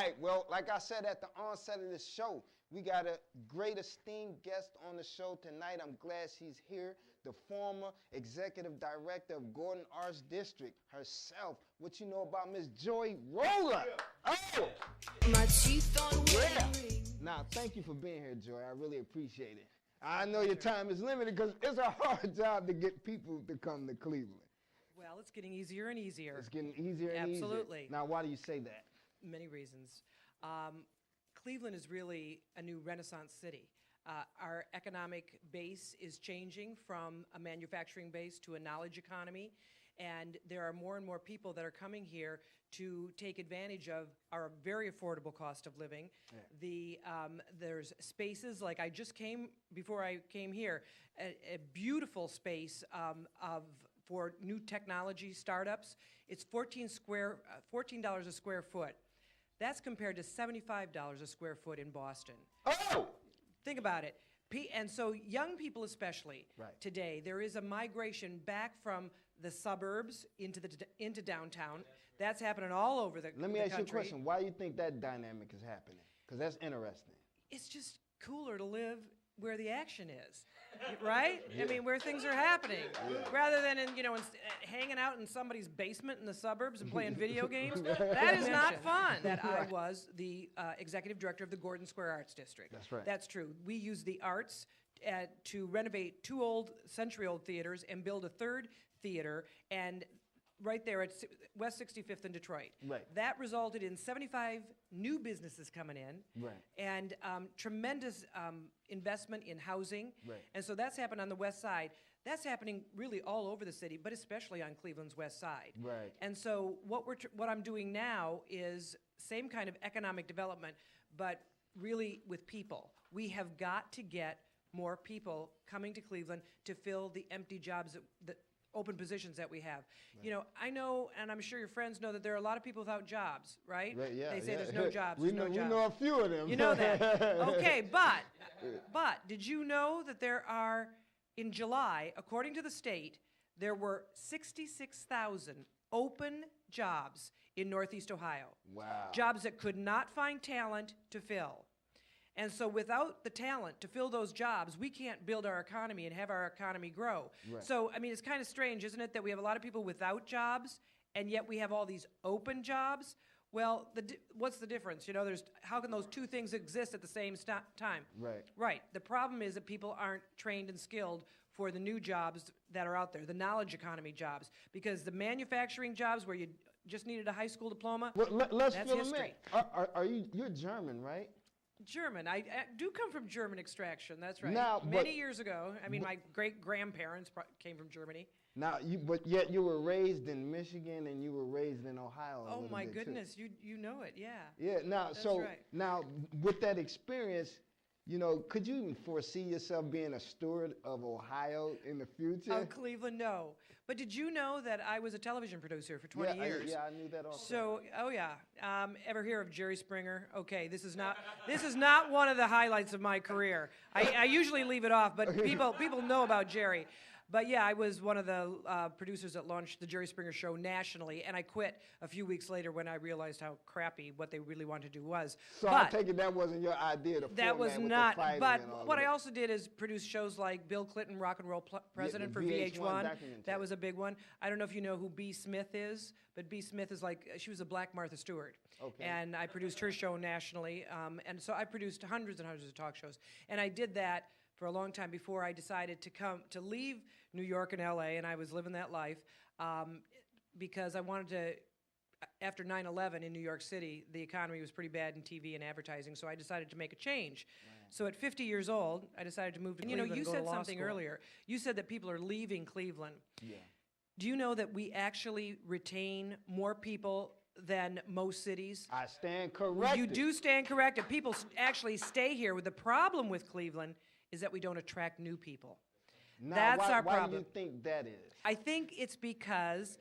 right, well, like I said at the onset of this show, we got a great esteemed guest on the show tonight. I'm glad she's here. The former executive director of Gordon Arts District herself. What you know about Miss Joy Roller? Oh! My teeth on Yeah. Now, thank you for being here, Joy. I really appreciate it. I know your time is limited because it's a hard job to get people to come to Cleveland. Well, it's getting easier and easier. It's getting easier and easier. Absolutely. Now, why do you say that? Many reasons. Cleveland is really a new Renaissance city. Our economic base is changing from a manufacturing base to a knowledge economy, and there are more and more people that are coming here to take advantage of our very affordable cost of living. Yeah. There's spaces, like I just before I came here, a beautiful space for new technology startups. It's $14 a square foot. That's compared to $75 a square foot in Boston. Oh! Think about it. And so young people especially, right. Today, there is a migration back from the suburbs into downtown. That's happening all over the country. Let me ask you a question. Why do you think that dynamic is happening? Because that's interesting. It's just cooler to live where the action is, right? Yeah. I mean, where things are happening, rather than hanging out in somebody's basement in the suburbs and playing video games. That is not fun. That I was the executive director of the Gordon Square Arts District. That's right. That's true. We use the arts to renovate 2 century-old theaters and build a 3rd theater, and right there at West 65th in Detroit. Right. That resulted in 75 new businesses coming in, right. And tremendous investment in housing. Right. And so that's happened on the west side. That's happening really all over the city, but especially on Cleveland's west side. Right. And so what I'm doing now is same kind of economic development, but really with people. We have got to get more people coming to Cleveland to fill the empty jobs that open positions that we have. Right. You know, I know, and I'm sure your friends know that there are a lot of people without jobs, right? Right, yeah. They say yeah. there's no jobs, we there's no jobs. We know a few of them. You know that. Okay, but did you know that there are, in July, according to the state, there were 66,000 open jobs in Northeast Ohio. Wow. Jobs that could not find talent to fill. And so without the talent to fill those jobs, we can't build our economy and have our economy grow. Right. So, I mean, it's kind of strange, isn't it, that we have a lot of people without jobs, and yet we have all these open jobs? Well, what's the difference? You know, how can those two things exist at the same time? Right. Right. The problem is that people aren't trained and skilled for the new jobs that are out there, the knowledge economy jobs, because the manufacturing jobs where you just needed a high school diploma, well, let's that's fill history. Are you're German, right? German. I do come from German extraction. That's right. Now, Many years ago. I mean, my great-grandparents came from Germany. Now, but yet you were raised in Michigan and you were raised in Ohio. Oh my goodness, you know it, yeah. Yeah. Now, that's so right. now with that experience, you know, could you even foresee yourself being a steward of Ohio in the future? Of Cleveland, no. But did you know that I was a television producer for 20 years? Yeah, I knew that also. So, oh yeah. Ever hear of Jerry Springer? Okay, this is not one of the highlights of my career. I usually leave it off, but people know about Jerry. But yeah, I was one of the producers that launched the Jerry Springer Show nationally, and I quit a few weeks later when I realized how crappy what they really wanted to do was. So I take it that wasn't your idea to that was not. But what I that. also did is produce shows like Bill Clinton, Rock and Roll President for VH1. That was a big one. I don't know if you know who B. Smith is, but B. Smith is she was a black Martha Stewart. Okay. And I produced her show nationally, and so I produced hundreds and hundreds of talk shows, and I did that for a long time before I decided to leave New York and LA, and I was living that life because I wanted to, after 9/11 in New York City, the economy was pretty bad in TV and advertising, so I decided to make a change. Right. So at 50 years old, I decided to move to Cleveland. You said something earlier. You said that people are leaving Cleveland. Yeah. Do you know that we actually retain more people than most cities? I stand corrected. You do stand corrected. People actually stay here. The problem with Cleveland is that we don't attract new people. Now, That's our problem. Why do you think that is? I think it's because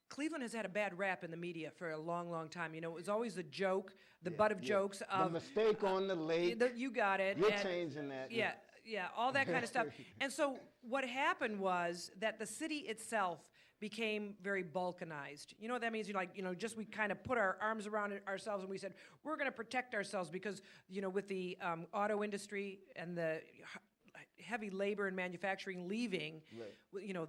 Cleveland has had a bad rap in the media for a long, long time. You know, it was always the joke, the butt of jokes of... The mistake on the lake. You got it. You're changing that. Yeah, all that kind of stuff. And so what happened was that the city itself became very balkanized. You know what that means? Just we kind of put our arms around ourselves and we said, we're going to protect ourselves because, with the auto industry and the heavy labor and manufacturing leaving,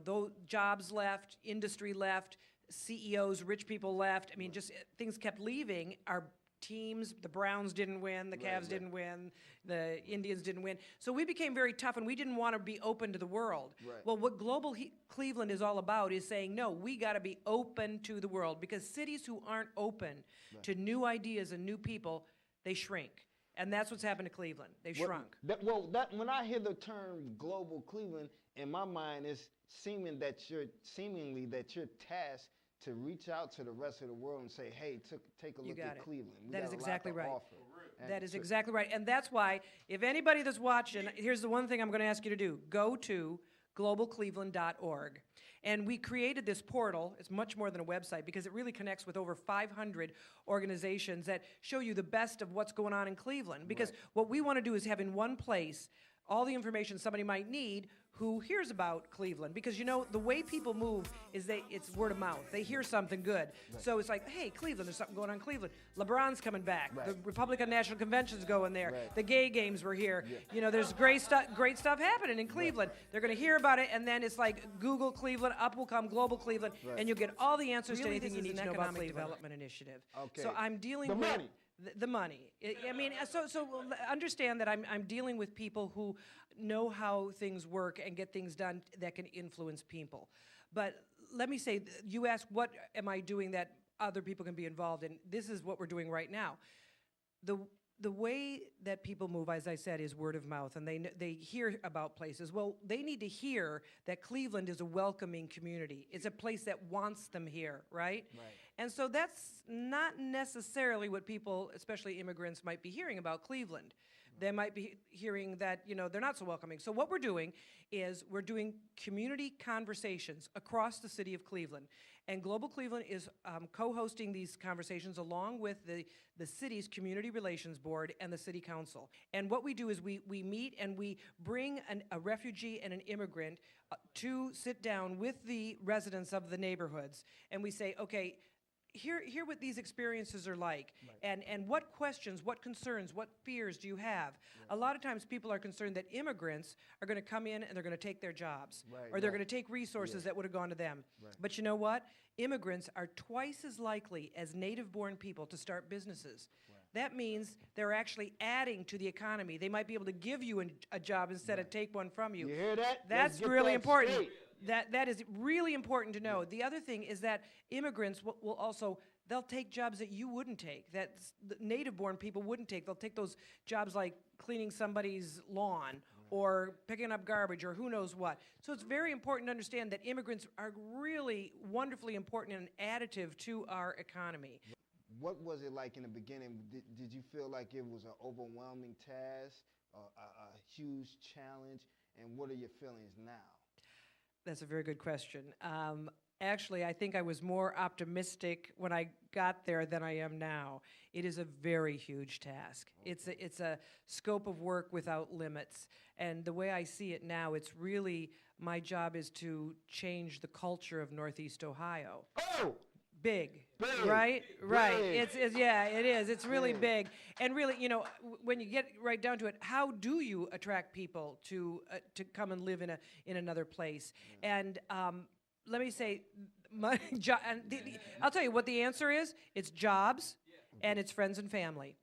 those jobs left, industry left, CEOs, rich people left. I mean, just things kept leaving. Our teams, the Browns didn't win, the Cavs didn't win, the Indians didn't win. So we became very tough, and we didn't want to be open to the world. Right. Well, what Global Cleveland is all about is saying, no, we got to be open to the world, because cities who aren't open to new ideas and new people, they shrink. And that's what's happened to Cleveland. They've shrunk. When I hear the term Global Cleveland, in my mind, it's seemingly that you're tasked to reach out to the rest of the world and say, hey, take a look at Cleveland. That is exactly right. That is exactly right. And that's why, if anybody that's watching, here's the one thing I'm going to ask you to do. Go to globalcleveland.org. And we created this portal. It's much more than a website, because it really connects with over 500 organizations that show you the best of what's going on in Cleveland. Because what we want to do is have in one place all the information somebody might need who hears about Cleveland. Because, the way people move is it's word of mouth. They hear something good. Right. So it's like, hey, Cleveland, there's something going on in Cleveland. LeBron's coming back. Right. The Republican National Convention's going there. Right. The gay games were here. Yeah. There's great stuff happening in Cleveland. Right. They're going to hear about it, and then it's like Google Cleveland, up will come Global Cleveland, and you'll get all the answers to anything you need to know about Cleveland. Development initiative. Okay. So I'm dealing with money. The money. So understand that I'm dealing with people who know how things work and get things done that can influence people. But let me say, you ask, what am I doing that other people can be involved in? This is what we're doing right now. The way that people move, as I said, is word of mouth, and they hear about places. Well, they need to hear that Cleveland is a welcoming community. It's a place that wants them here, right? Right. And so that's not necessarily what people, especially immigrants, might be hearing about Cleveland. They might be hearing that, they're not so welcoming. So what we're doing is we're doing community conversations across the city of Cleveland. And Global Cleveland is co-hosting these conversations along with the city's Community Relations Board and the City Council. And what we do is we meet and we bring a refugee and an immigrant to sit down with the residents of the neighborhoods. And we say, okay, hear what these experiences are like, and what questions, what concerns, what fears do you have? A lot of times people are concerned that immigrants are going to come in and they're going to take their jobs, or they're going to take resources that would have gone to them. But you know what? Immigrants are twice as likely as native-born people to start businesses. That means they're actually adding to the economy. They might be able to give you a job instead of take one from you. You hear that? That's really important. Straight. That is really important to know. The other thing is that immigrants will also, they'll take jobs that you wouldn't take, that native-born people wouldn't take. They'll take those jobs like cleaning somebody's lawn or picking up garbage or who knows what. So it's very important to understand that immigrants are really wonderfully important and additive to our economy. What was it like in the beginning? Did you feel like it was an overwhelming task, a huge challenge, and what are your feelings now? That's a very good question. Actually, I think I was more optimistic when I got there than I am now. It is a very huge task. Okay. It's a scope of work without limits. And the way I see it now, it's really, my job is to change the culture of Northeast Ohio. Oh! Big, big, right? Big. Right. It is. It's really big. And really, when you get right down to it, how do you attract people to come and live in another place? And let me say, I'll tell you what the answer is. It's jobs, and it's friends and family.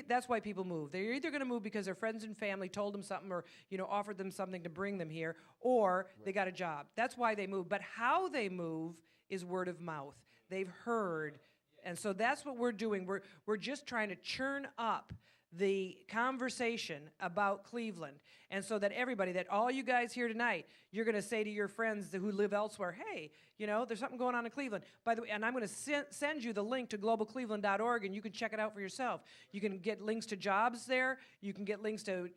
That's why people move. They're either going to move because their friends and family told them something, or offered them something to bring them here, or they got a job. That's why they move. But how they move is word of mouth. They've heard, and so that's what we're doing. We're just trying to churn up the conversation about Cleveland, and so that everybody, that all you guys here tonight, you're going to say to your friends who live elsewhere, hey, there's something going on in Cleveland. By the way, and I'm going to send you the link to globalcleveland.org, and you can check it out for yourself. You can get links to jobs there. You can get links to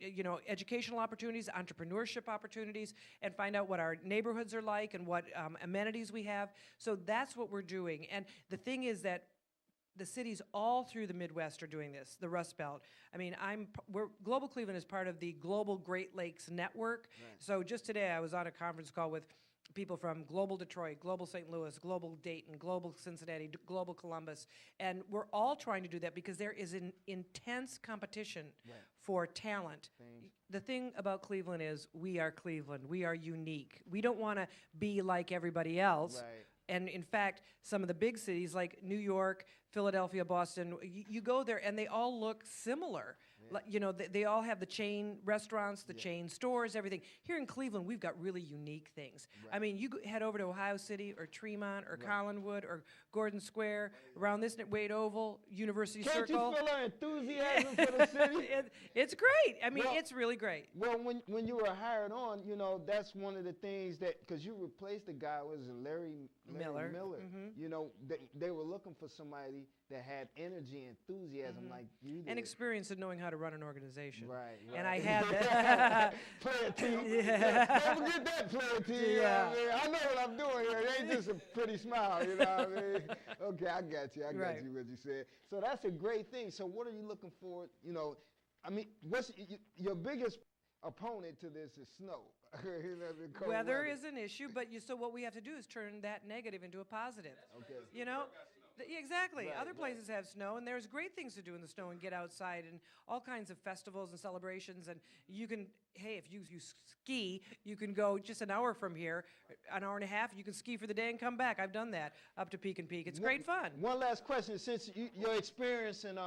educational opportunities, entrepreneurship opportunities, and find out what our neighborhoods are like and what amenities we have. So that's what we're doing. And the thing is that the cities all through the Midwest are doing this, the Rust Belt. I mean, Global Cleveland is part of the Global Great Lakes Network. Right. So just today I was on a conference call with people from global Detroit, global St. Louis, global Dayton, global Cincinnati, global Columbus, and we're all trying to do that because there is an intense competition for talent. The thing about Cleveland is we are Cleveland. We are unique. We don't want to be like everybody else. Right. And in fact, some of the big cities like New York, Philadelphia, Boston, you go there and they all look similar. Like, you know, they all have the chain restaurants, the chain stores, everything. Here in Cleveland, we've got really unique things. I mean, you head over to Ohio City or Tremont or Collinwood or Gordon Square, around this Wade Oval, University Can't Circle. you feel our enthusiasm for the city? It's great. I mean, Well, it's really great. Well, when you were hired on, you know, that's one of the things that, because you replaced the guy, was Larry Miller. You know, they were looking for somebody that had energy, enthusiasm like you did. And experience in knowing how to run an organization. Right. And I had that. Player team. Don't forget that player team. Yeah. You know what I mean? I know what I'm doing here. It ain't just a pretty smile, you know what I mean? Okay, I got you. I got you what you said. So that's a great thing. So what are you looking for? You know, I mean, what's your biggest opponent to this is snow. You know, the cold Weather is an issue, but so what we have to do is turn that negative into a positive. Okay. You know? Exactly. Right, Other places have snow, and there's great things to do in the snow and get outside and all kinds of festivals and celebrations. And you can, hey, if you ski, you can go just an hour from here, an hour and a half. You can ski for the day and come back. I've done that up to Peak and Peak. It's great fun. One last question. Since your experience in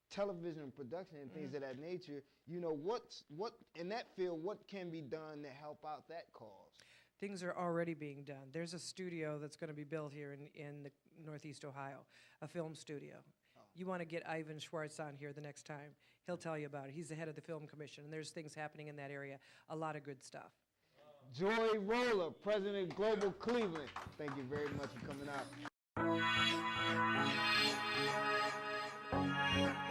television production and things of that nature, you know, what in that field, what can be done to help out that cause? Things are already being done. There's a studio that's going to be built here in the Northeast Ohio, a film studio. You want to get Ivan Schwartz on here the next time. He'll tell you about it. He's the head of the Film Commission, and there's things happening in that area. A lot of good stuff. Joy Roller, President of Global Cleveland. Thank you very much for coming out.